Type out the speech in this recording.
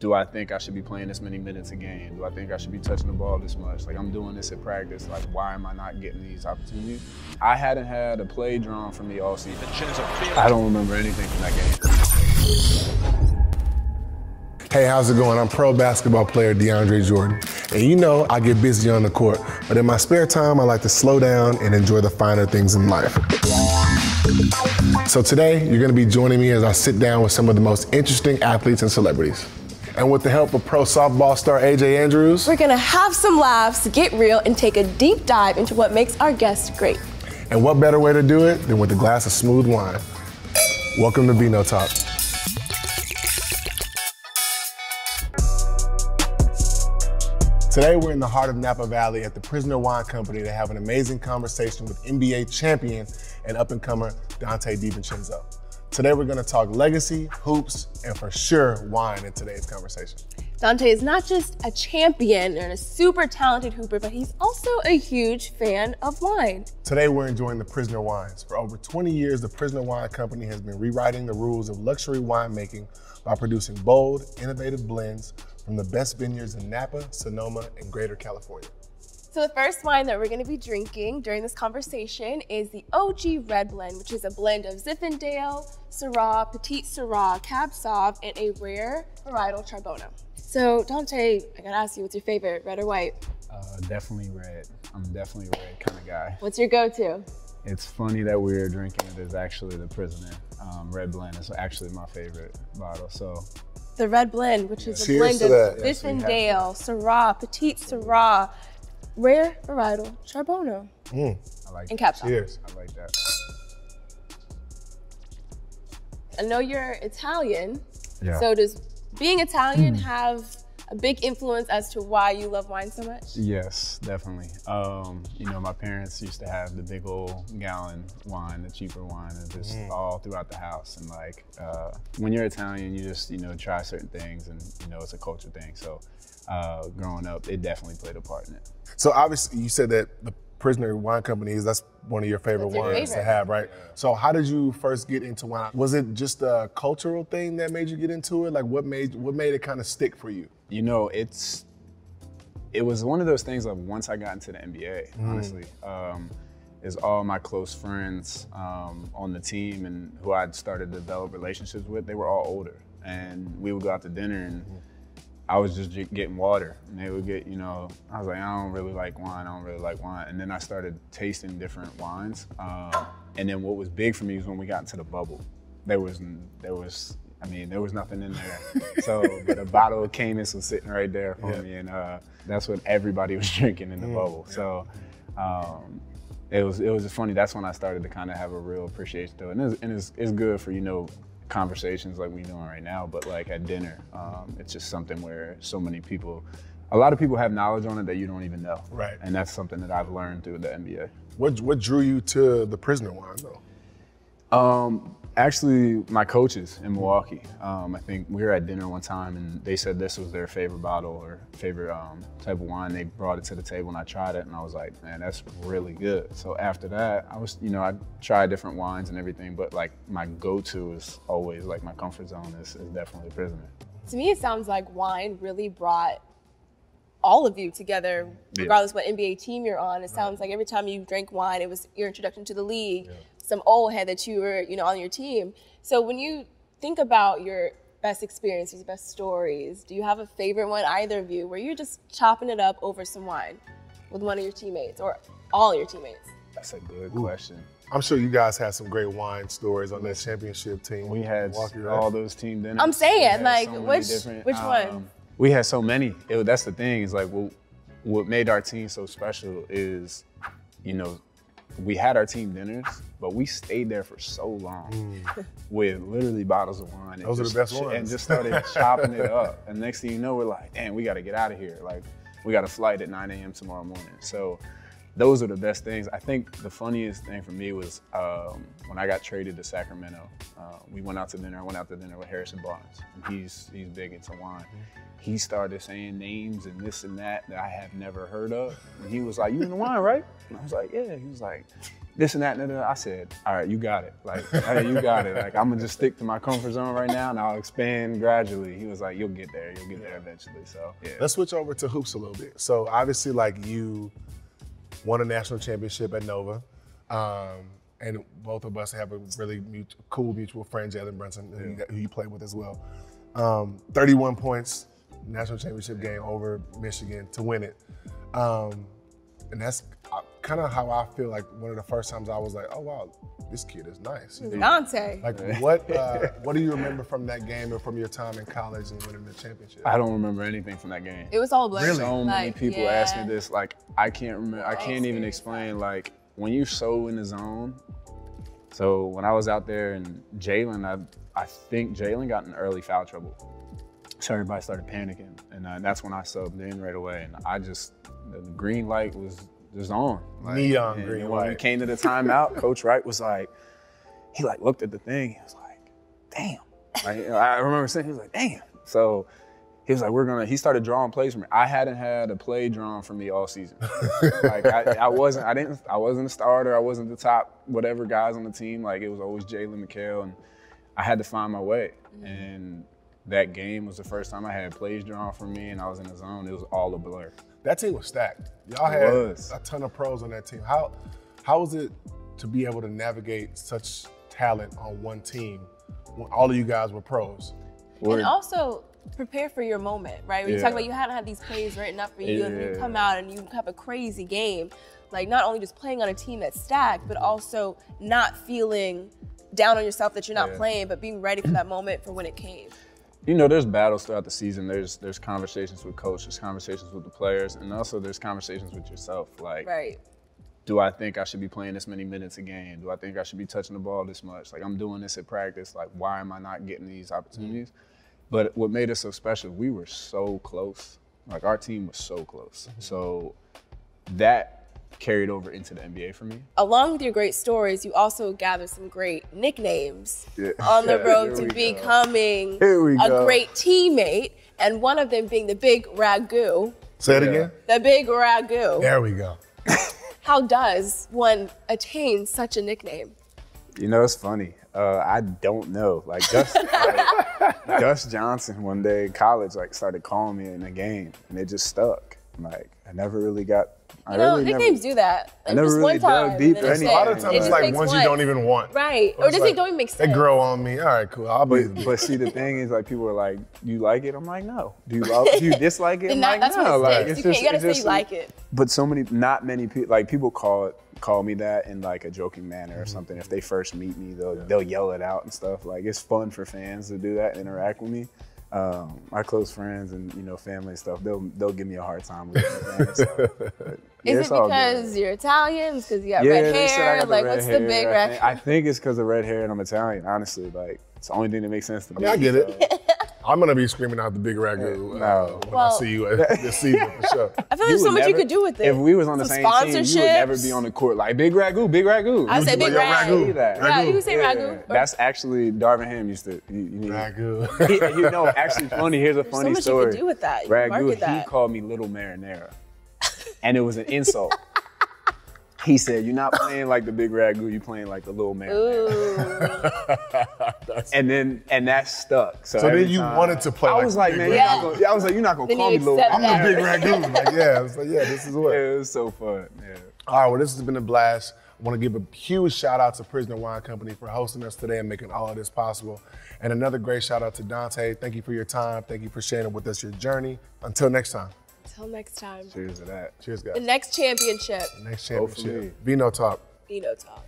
do I think I should be playing this many minutes a game? Do I think I should be touching the ball this much? Like, I'm doing this at practice. Like, why am I not getting these opportunities? I hadn't had a play drawn for me all season. I don't remember anything from that game. Hey, how's it going? I'm pro basketball player DeAndre Jordan. And you know I get busy on the court, but in my spare time, I like to slow down and enjoy the finer things in life. So today, you're gonna be joining me as I sit down with some of the most interesting athletes and celebrities. And with the help of pro softball star AJ Andrews, we're gonna have some laughs, get real, and take a deep dive into what makes our guest great. And what better way to do it than with a glass of smooth wine? Welcome to Vino Talk. Today, we're in the heart of Napa Valley at the Prisoner Wine Company to have an amazing conversation with NBA champion and up-and-comer Donte DiVincenzo. Today, we're gonna talk legacy, hoops, and for sure, wine in today's conversation. Donte is not just a champion and a super talented hooper, but he's also a huge fan of wine. Today, we're enjoying the Prisoner wines. For over 20 years, the Prisoner Wine Company has been rewriting the rules of luxury winemaking by producing bold, innovative blends from the best vineyards in Napa, Sonoma, and Greater California. So the first wine that we're gonna be drinking during this conversation is the OG Red Blend, which is a blend of Zinfandel, Syrah, Petite Syrah, Cab Sauv, and a rare varietal Charbonneau. So Donte, I gotta ask you, what's your favorite, red or white? Definitely red. I'm definitely a red kind of guy. What's your go-to? It's funny that we're drinking it. It's actually the Prisoner Red Blend. It's actually my favorite bottle. So the Red Blend, which is a cheers blend of to Zinfandel, Syrah, Petite Syrah, rare varietal Charbonneau, I like and Cab Sauv. Cheers. I like that. I know you're Italian, Yeah. so does being Italian have a big influence as to why you love wine so much? Yes, definitely. You know, my parents used to have the big old gallon wine, the cheaper wine, and just all throughout the house. And like, when you're Italian, you just, you know, try certain things, and you know, it's a culture thing. So growing up, it definitely played a part in it. So obviously, you said that the Prisoner Wine Company that's one of your favorite That's your wines favorite. to have, right? Yeah. So how did you first get into wine? Was it just a cultural thing that made you get into it? Like what made it kind of stick for you? You know, it was one of those things of once I got into the NBA, honestly, is all my close friends on the team and who I'd started to develop relationships with, they were all older. And we would go out to dinner and I was just getting water, and they would get, you know, I was like, I don't really like wine, And then I started tasting different wines. And then what was big for me was when we got into the bubble. There was nothing in there. So, but a bottle of Camus was sitting right there for me, and that's what everybody was drinking in the bubble. So, it was just funny. That's when I started to kind of have a real appreciation to it, and it's good for, you know, conversations like we're doing right now, but like at dinner, it's just something where a lot of people have knowledge on it that you don't even know. Right. And that's something that I've learned through the NBA. What drew you to the Prisoner wine though? Actually, my coaches in Milwaukee, I think we were at dinner one time and they said this was their favorite bottle or favorite type of wine. They brought it to the table and I tried it and I was like, man, that's really good. So after that, I tried different wines and everything, but like my go-to is always like my comfort zone is definitely Prisoner. To me, it sounds like wine really brought all of you together, regardless what NBA team you're on. It sounds like every time you drank wine, it was your introduction to the league. Some old head that you were, you know, on your team. So when you think about your best experiences, best stories, do you have a favorite one, either of you, where you're just chopping it up over some wine with one of your teammates or all your teammates? That's a good question. I'm sure you guys had some great wine stories on that championship team. We had Milwaukee, right? all those team dinners. I'm saying, like, so which one? We had so many. That's the thing, is like what made our team so special is, you know, we had our team dinners, but we stayed there for so long with literally bottles of wine. Those are the best ones. And just started chopping it up. And next thing you know, we're like, damn, we got to get out of here. Like, we got a flight at 9 a.m. tomorrow morning. So those are the best things. I think the funniest thing for me was when I got traded to Sacramento. I went out to dinner with Harrison Barnes. And he's big into wine. He started saying names and this and that I have never heard of. And he was like, you in the wine, right? And I was like, yeah. He was like, this and that, and I said, all right, you got it. Like, hey, you got it. Like, I'm gonna just stick to my comfort zone right now, and I'll expand gradually. He was like, you'll get there eventually. So, yeah. Let's switch over to hoops a little bit. So, obviously, like, you won a national championship at Nova, and both of us have a really cool mutual friend, Jalen Brunson, who you played with as well. 31 points, national championship game over Michigan to win it. And that's kind of how I feel like one of the first times I was like, oh, wow, this kid is nice. Donte. Like, what do you remember from that game or from your time in college and winning the championship? I don't remember anything from that game. It was all blurry. Really? So many people ask me this, like, I can't remember, I can't even explain, like, when you're so in the zone. So when I was out there and Jalen, I think Jalen got in early foul trouble. So everybody started panicking. And that's when I subbed in right away. And the green light was just on. Like, neon green light. When we came to the timeout, Coach Wright was like, he like looked at the thing, he was like, damn. Like, I remember saying, he was like, damn. So he was like, he started drawing plays for me. I hadn't had a play drawn for me all season. Like, I wasn't a starter, I wasn't the top whatever guys on the team. Like, it was always Jalen, McHale, and I had to find my way. And that game was the first time I had plays drawn for me and I was in the zone. It was all a blur. That team was stacked. Y'all had a ton of pros on that team. How was it to be able to navigate such talent on one team when all of you guys were pros? And also prepare for your moment, right? When you talk about you hadn't had these plays written up for you and you come out and you have a crazy game. Like, not only just playing on a team that's stacked, but also not feeling down on yourself that you're not playing, but being ready for that moment for when it came. You know, there's battles throughout the season. There's conversations with coach, there's conversations with the players, and also there's conversations with yourself. Like, do I think I should be playing this many minutes a game? Do I think I should be touching the ball this much? Like, I'm doing this at practice. Like, why am I not getting these opportunities? But what made us so special, we were so close. Like, our team was so close. So that carried over into the NBA for me. Along with your great stories, you also gathered some great nicknames on the road to becoming a great teammate, and one of them being the Big Ragu. Say it again? The Big Ragu. There we go. How does one attain such a nickname? You know, it's funny. I don't know. Like, Gus Johnson one day in college started calling me in a game, and it just stuck. Like, I never really got. Nicknames do that. I never really dug deep. A lot of times it's like ones you don't even want. Right. Or just don't even make sense. They grow on me. All right, cool. But see, the thing is, like, people are like, "Do you like it?" I'm like, "No." Do you dislike it? I'm like, that's no. Like, it's just, you gotta say you like it. But not many people. Like, people call me that in like a joking manner or something. If they first meet me, they'll yell it out and stuff. Like, it's fun for fans to do that and interact with me. My close friends and family and stuff, they'll give me a hard time with it. So, is it because you're Italian? Because you got red hair? Like, what's the big red? I think it's because of red hair and I'm Italian. Honestly, like, it's the only thing that makes sense to me. I get it. I'm gonna be screaming out the Big Ragu when I see you this season for sure. I feel like there's so much you could do with it. If we was on the same team, you would never be on the court like Big Ragu, Big Ragu. I say Big Ragu. Yeah, you say Ragu. That's actually Darvin Ham used to. Ragu. Actually funny. Here's a funny story. So much you could do with that. Ragu, he called me Little Marinara, and it was an insult. He said, "You're not playing like the Big Ragu, you're playing like the Little Marinara." and that stuck. So then you wanted to play. I was like, man, you're not gonna call me Little. I'm the Big Ragu. Like, I was like, this is what. It was so fun. Yeah. All right, well, this has been a blast. I want to give a huge shout out to Prisoner Wine Company for hosting us today and making all of this possible. And another great shout out to Donte. Thank you for your time. Thank you for sharing with us your journey. Until next time. Until next time. Cheers to that. Cheers, guys. The next championship. Vino Talk. Vino Talk.